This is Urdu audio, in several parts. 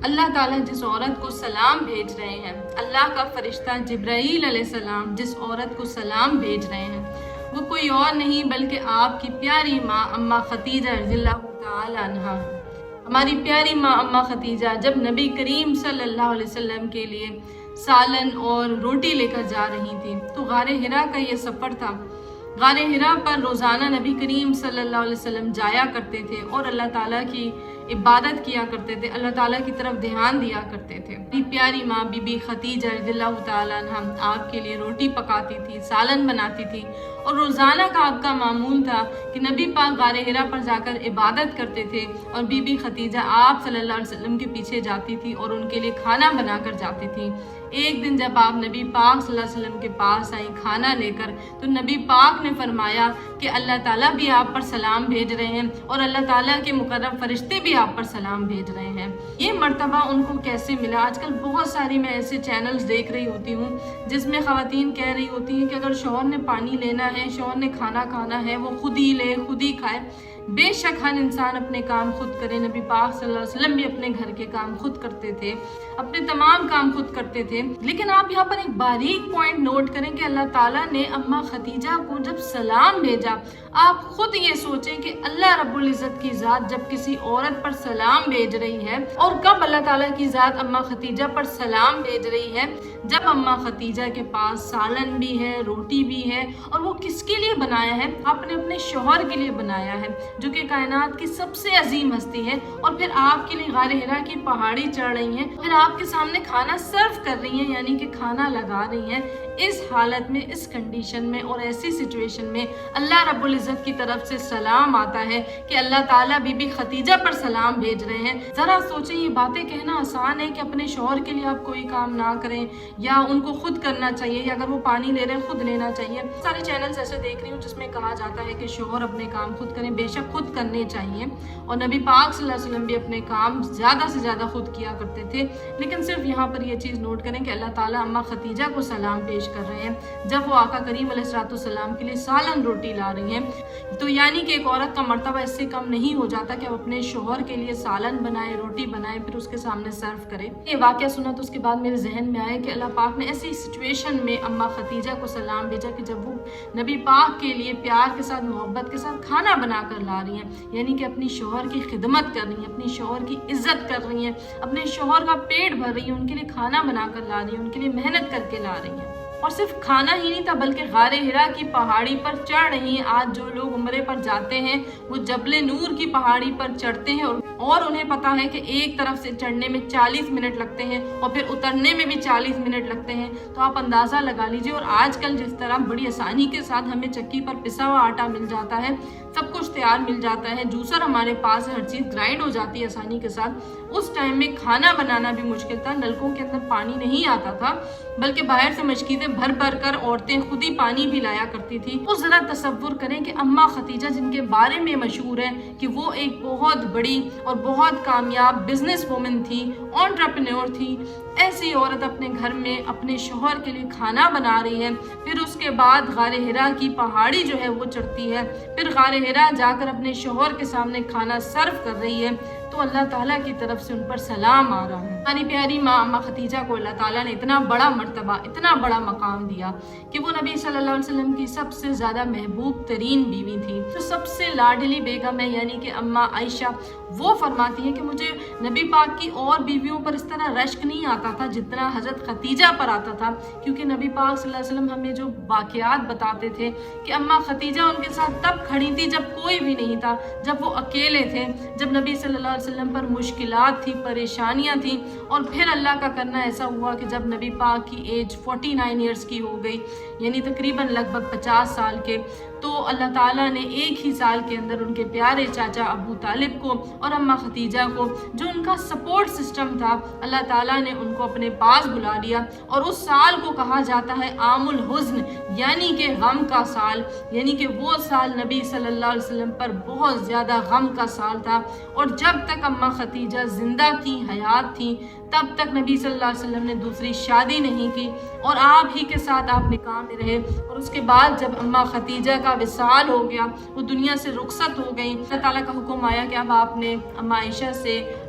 اللہ تعالیٰ جس عورت کو سلام بھیج رہے ہیں، اللہ کا فرشتہ جبرائیل علیہ السلام جس عورت کو سلام بھیج رہے ہیں، وہ کوئی اور نہیں بلکہ آپ کی پیاری ماں اماں ختیجہ رضی اللہ تعالی عنہا۔ ہماری پیاری ماں اماں ختیجہ جب نبی کریم صلی اللہ علیہ وسلم کے لیے سالن اور روٹی لے کر جا رہی تھی تو غار حرا کا یہ سفر تھا۔ غار حرا پر روزانہ نبی کریم صلی اللہ علیہ وسلم جایا کرتے تھے اور اللہ تعالیٰ کی عبادت کیا کرتے تھے، اللہ تعالیٰ کی طرف دھیان دیا کرتے تھے۔ میری پیاری ماں بی بی ختیجہ رضی اللہ تعالیٰ عنہا آپ کے لیے روٹی پکاتی تھی، سالن بناتی تھی، اور روزانہ کا آپ کا معمول تھا کہ نبی پاک غار حرا پر جا کر عبادت کرتے تھے اور بی بی ختیجہ آپ صلی اللہ علیہ وسلم کے پیچھے جاتی تھی اور ان کے لیے کھانا بنا کر جاتی تھی۔ ایک دن جب آپ نبی پاک صلی اللہ علیہ وسلم کے پاس آئیں کھانا لے کر تو نبی پاک نے فرمایا کہ اللہ تعالیٰ بھی آپ پر سلام بھیج رہے ہیں اور اللہ تعالیٰ کے مقرب فرشتے بھی آپ پر سلام بھیج رہے ہیں۔ یہ مرتبہ ان کو کیسے ملا؟ آج کل بہت ساری میں ایسے چینلز دیکھ رہی ہوتی ہوں جس میں خواتین کہہ رہی ہوتی ہیں کہ اگر شوہر نے پانی لینا ہے، شوہر نے کھانا کھانا ہے، وہ خود ہی لے خود ہی کھائے۔ بے شک ہر انسان اپنے کام خود کرے، نبی پاک صلی اللہ علیہ وسلم بھی اپنے گھر کے کام خود کرتے تھے، اپنے تمام کام خود کرتے تھے۔ لیکن آپ یہاں پر ایک باریک پوائنٹ نوٹ کریں کہ اللہ تعالیٰ نے اماں ختیجہ کو جب سلام بھیجا، آپ خود یہ سوچیں کہ اللہ رب العزت کی ذات جب کسی عورت پر سلام بھیج رہی ہے، اور کب اللہ تعالیٰ کی ذات اماں ختیجہ پر سلام بھیج رہی ہے؟ جب اماں ختیجہ کے پاس سالن بھی ہے، روٹی بھی ہے، اور وہ کس کے لیے بنایا ہے؟ آپ نے اپنے شوہر کے لیے بنایا ہے جو کہ کائنات کی سب سے عظیم ہستی ہے، اور پھر آپ کے لیے غار حرا کی پہاڑی چڑھ رہی ہیں، پھر آپ کے سامنے کھانا سرو کر رہی ہیں، یعنی کہ کھانا لگا رہی ہیں۔ اس حالت میں، اس کنڈیشن میں اور ایسی سچویشن میں اللہ رب العزت کی طرف سے سلام آتا ہے کہ اللہ تعالیٰ بی بی ختیجہ پر سلام بھیج رہے ہیں۔ ذرا سوچیں، یہ باتیں کہنا آسان ہے کہ اپنے شوہر کے لیے آپ کوئی کام نہ کریں یا ان کو خود کرنا چاہیے، یا اگر وہ پانی لے رہے ہیں خود لینا چاہیے۔ سارے چینلز ایسے دیکھ رہی ہوں جس میں کہا جاتا ہے کہ شوہر اپنے کام خود کریں، بے شک خود کرنے چاہیے، اور نبی پاک صلی اللہ علیہ وسلم بھی اپنے کام زیادہ سے زیادہ خود کیا کرتے تھے۔ لیکن صرف یہاں پر یہ چیز نوٹ کریں کہ اللہ تعالیٰ اماں ختیجہ کو سلام پیش کر رہے ہیں جب وہ آقا کریم علیہ السلام کے لیے سالن روٹی لا رہی ہیں، تو یعنی کہ ایک عورت کا مرتبہ اس سے کم نہیں ہو جاتا کہ وہ اپنے شوہر کے لیے سالن بنائے، روٹی بنائے، پھر اس کے سامنے سرو کرے۔ یہ واقعہ سنا تو اس کے بعد میرے ذہن میں آیا کہ اللہ پاک نے ایسی سچویشن میں اماں ختیجہ کو سلام بھیجا کہ جب وہ نبی پاک کے لیے پیار کے ساتھ، محبت کے ساتھ کھانا بنا کر لا رہی ہیں، یعنی کہ اپنی شوہر کی خدمت کر رہی ہیں، اپنی شوہر کی عزت کر رہی ہیں، اپنے شوہر کا پیٹ بھر رہی ہیں، ان کے لیے کھانا بنا کر لا رہی ہیں، ان کے لیے محنت کر کے لا رہی ہیں۔ اور صرف کھانا ہی نہیں تھا بلکہ غار حرا کی پہاڑی پر چڑھ رہی ہیں۔ آج جو لوگ عمرے پر جاتے ہیں وہ جبل نور کی پہاڑی پر چڑھتے ہیں اور انہیں پتا ہے کہ ایک طرف سے چڑھنے میں 40 منٹ لگتے ہیں اور پھر اترنے میں بھی 40 منٹ لگتے ہیں، تو آپ اندازہ لگا لیجئے۔ اور آج کل جس طرح بڑی آسانی کے ساتھ ہمیں چکی پر پسا ہوا آٹا مل جاتا ہے، سب کچھ تیار مل جاتا ہے، جوسر ہمارے پاس ہے، ہر چیز گرائنڈ ہو جاتی ہے آسانی کے ساتھ، اس ٹائم میں کھانا بنانا بھی مشکل تھا۔ نلکوں کے اندر پانی نہیں آتا تھا بلکہ باہر سے مشکیزیں بھر بھر کر عورتیں خود ہی پانی بھی لایا کرتی تھی۔ تو ذرا تصور کریں کہ اماں ختیجہ جن کے بارے میں مشہور ہے کہ وہ ایک بہت بڑی اور بہت کامیاب بزنس وومن تھی، انٹرپرینور تھی، ایسی عورت اپنے گھر میں اپنے شوہر کے لیے کھانا بنا رہی ہے، پھر اس کے بعد غار حرا کی پہاڑی جو ہے وہ چڑھتی ہے، پھر غار حرا جا کر اپنے شوہر کے سامنے کھانا سرو کر رہی ہے، تو اللہ تعالیٰ کی طرف سے ان پر سلام آ رہا ہے۔ ہماری پیاری ماں اماں ختیجہ کو اللہ تعالیٰ نے اتنا بڑا مرتبہ، اتنا بڑا مقام دیا کہ وہ نبی صلی اللہ علیہ وسلم کی سب سے زیادہ محبوب ترین بیوی تھی، جو سب سے لاڈلی بیگم ہے، یعنی کہ اماں عائشہ وہ فرماتی ہیں کہ مجھے نبی پاک کی اور بیویوں پر اس طرح رشک نہیں آتا تھا جتنا حضرت ختیجہ پر آتا تھا، کیونکہ نبی پاک صلی اللہ علیہ وسلم ہمیں جو واقعات بتاتے تھے کہ اماں ختیجہ ان کے ساتھ تب کھڑی تھی جب کوئی بھی نہیں تھا، جب وہ اکیلے تھے، جب نبی صلی اللہ علیہ وسلم پر مشکلات تھی، پریشانیاں تھیں، اور پھر اللہ کا کرنا ایسا ہوا کہ جب نبی پاک کی ایج 49 ایئرز کی ہو گئی، یعنی تقریباً لگ بھگ 50 سال کے، تو اللہ تعالیٰ نے ایک ہی سال کے اندر ان کے پیارے چاچا ابو طالب کو اور اماں ختیجہ کو، جو ان کا سپورٹ سسٹم تھا، اللہ تعالیٰ نے ان کو اپنے پاس بلا لیا، اور اس سال کو کہا جاتا ہے عام الحزن، یعنی کہ غم کا سال، یعنی کہ وہ سال نبی صلی اللہ علیہ وسلم پر بہت زیادہ غم کا سال تھا، اور جب تک اماں ختیجہ زندہ تھیں، حیات تھیں، تب تک نبی صلی اللہ علیہ وسلم نے دوسری شادی نہیں کی، اور آپ ہی کے ساتھ آپ نکاح میں رہے، اور اس کے بعد جب اماں ختیجہ کا وصال ہو گیا، وہ دنیا سے رخصت ہو گئیں، اللہ تعالیٰ کا حکم آیا کہ اب آپ نے اماں عائشہ سے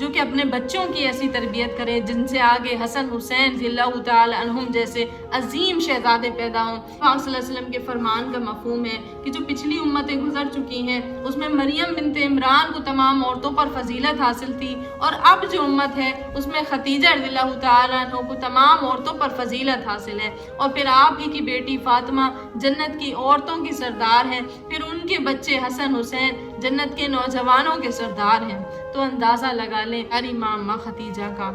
جو کہ اپنے بچوں کی ایسی تربیت کرے جن سے آگے حسن حسین رضی اللہ تعالی عنہم جیسے عظیم شہزادے پیدا ہوں۔ آپ صلی اللہ علیہ وسلم کے فرمان کا مفہوم ہے کہ جو پچھلی امتیں گزر چکی ہیں اس میں مریم بنت عمران کو تمام عورتوں پر فضیلت حاصل تھی، اور اب جو امت ہے اس میں خدیجہ رضی اللہ تعالی عنہ کو تمام عورتوں پر فضیلت حاصل ہے، اور پھر آپ ہی کی بیٹی فاطمہ جنت کی عورتوں کی سردار ہیں، پھر ان کے بچے حسن حسین جنت کے نوجوانوں کے سردار ہیں۔ تو اندازہ لگا لیں ہماری ماں خدیجہ کا۔